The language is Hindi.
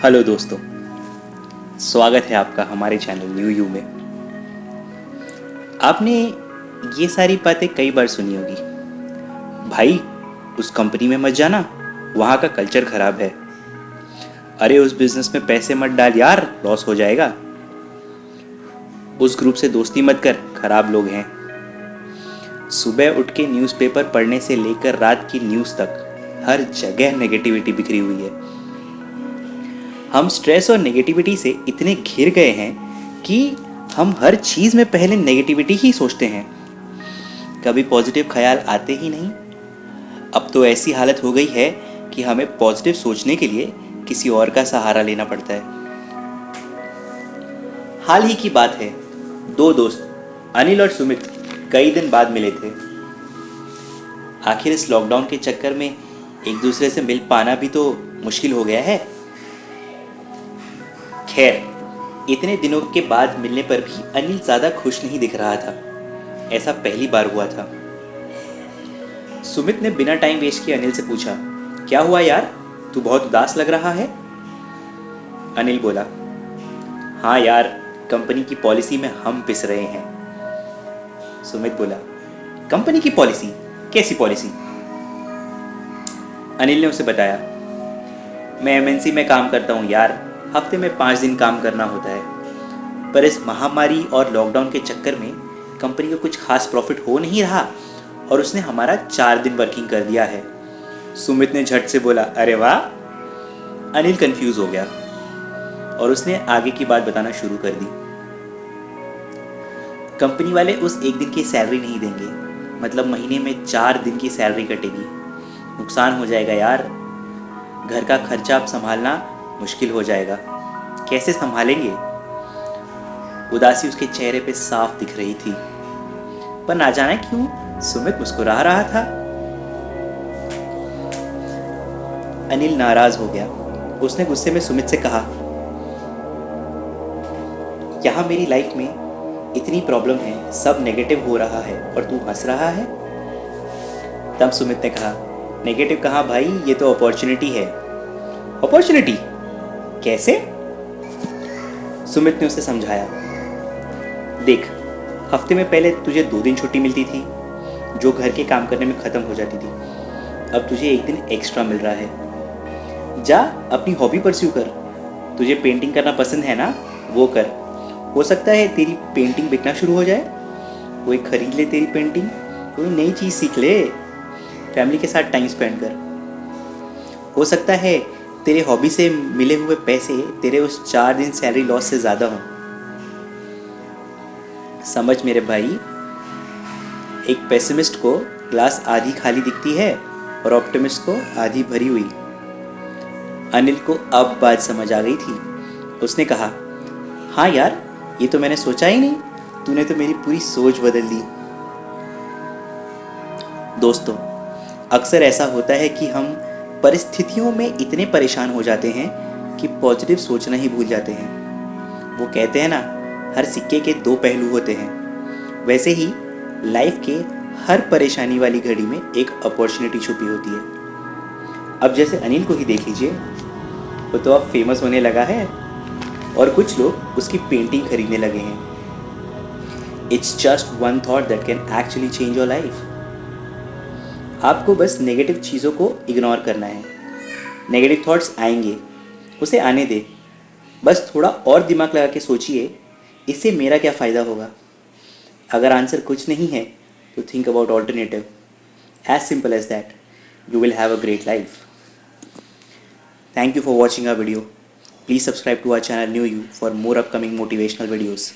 हेलो दोस्तों, स्वागत है आपका हमारे चैनल न्यू यू में। आपने ये सारी बातें कई बार सुनी होगी। भाई, उस कंपनी में मत जाना, वहाँ का कल्चर खराब है। अरे उस बिजनेस में पैसे मत डाल यार, लॉस हो जाएगा। उस ग्रुप से दोस्ती मत कर, खराब लोग हैं। सुबह उठ के न्यूज़पेपर पढ़ने से लेकर रात की न्यूज़ तक हर जगह नेगेटिविटी बिखरी हुई है। हम स्ट्रेस और नेगेटिविटी से इतने घिर गए हैं कि हम हर चीज़ में पहले नेगेटिविटी ही सोचते हैं, कभी पॉजिटिव ख्याल आते ही नहीं। अब तो ऐसी हालत हो गई है कि हमें पॉजिटिव सोचने के लिए किसी और का सहारा लेना पड़ता है। हाल ही की बात है, दो दोस्त अनिल और सुमित कई दिन बाद मिले थे। आखिर इस लॉकडाउन के चक्कर में एक दूसरे से मिल पाना भी तो मुश्किल हो गया है। खैर, इतने दिनों के बाद मिलने पर भी अनिल ज़्यादा खुश नहीं दिख रहा था। ऐसा पहली बार हुआ था। सुमित ने बिना टाइम वेस्ट किए अनिल से पूछा, क्या हुआ यार, तू बहुत उदास लग रहा है। अनिल बोला, हाँ यार, कंपनी की पॉलिसी में हम पिस रहे हैं। सुमित बोला, कंपनी की पॉलिसी? कैसी पॉलिसी? अनिल ने उसे बताया, मैं एमएनसी में काम करता हूँ यार, हफ्ते में 5 दिन काम करना होता है। पर इस महामारी और लॉकडाउन के चक्कर में कंपनी को कुछ खास प्रॉफिट हो नहीं रहा और उसने हमारा 4 दिन वर्किंग कर दिया है। सुमित ने झट से बोला, अरे वाह। अनिल कंफ्यूज हो गया और उसने आगे की बात बताना शुरू कर दी। कंपनी वाले उस एक दिन की सैलरी नहीं देंगे, मतलब महीने में 4 दिन की सैलरी कटेगी। नुकसान हो जाएगा यार, घर का खर्चा अब संभालना मुश्किल हो जाएगा। कैसे संभालेंगे? उदासी उसके चेहरे पे साफ दिख रही थी, पर ना जाने क्यों सुमित मुस्कुरा रहा था। अनिल नाराज हो गया। उसने गुस्से में सुमित से कहा, यहाँ मेरी लाइफ में इतनी प्रॉब्लम है, सब नेगेटिव हो रहा है और तू हंस रहा है। तब सुमित ने कहा, नेगेटिव कहाँ भाई, ये तो अपॉर्चुनिटी है। अपॉर्चुनिटी? कैसे? सुमित ने उसे समझाया, देख, हफ्ते में पहले तुझे 2 दिन छुट्टी मिलती थी जो घर के काम करने में ख़त्म हो जाती थी। अब तुझे 1 दिन एक्स्ट्रा मिल रहा है। जा अपनी हॉबी परस्यू कर। तुझे पेंटिंग करना पसंद है ना, वो कर। हो सकता है तेरी पेंटिंग बिकना शुरू हो जाए, कोई खरीद ले तेरी पेंटिंग, कोई नई चीज़ सीख ले, फैमिली के साथ टाइम स्पेंड कर। हो सकता है तेरे हॉबी से मिले हुए पैसे तेरे उस 4 दिन सैलरी लॉस से ज़्यादा हों। समझ मेरे भाई, एक पेसिमिस्ट को ग्लास आधी खाली दिखती है और ऑप्टिमिस्ट को आधी भरी हुई। अनिल को अब बात समझ आ गई थी। उसने कहा, हाँ यार, ये तो मैंने सोचा ही नहीं, तूने तो मेरी पूरी सोच बदल दी। दोस्तों, अक्सर ऐसा होता है कि हम परिस्थितियों में इतने परेशान हो जाते हैं कि पॉजिटिव सोचना ही भूल जाते हैं। वो कहते हैं ना, हर सिक्के के 2 पहलू होते हैं। वैसे ही लाइफ के हर परेशानी वाली घड़ी में एक अपॉर्चुनिटी छुपी होती है। अब जैसे अनिल को ही देख लीजिए, वो तो अब फेमस होने लगा है और कुछ लोग उसकी पेंटिंग खरीदने लगे हैं। It's just one thought that can actually change your life. आपको बस नेगेटिव चीज़ों को इग्नोर करना है। नेगेटिव थॉट्स आएंगे, उसे आने दे। बस थोड़ा और दिमाग लगा के सोचिए, इससे मेरा क्या फ़ायदा होगा। अगर आंसर कुछ नहीं है तो think about alternative. As simple as that. You will have a great life. Thank you for watching our video. Please subscribe to our channel New You for more upcoming motivational videos.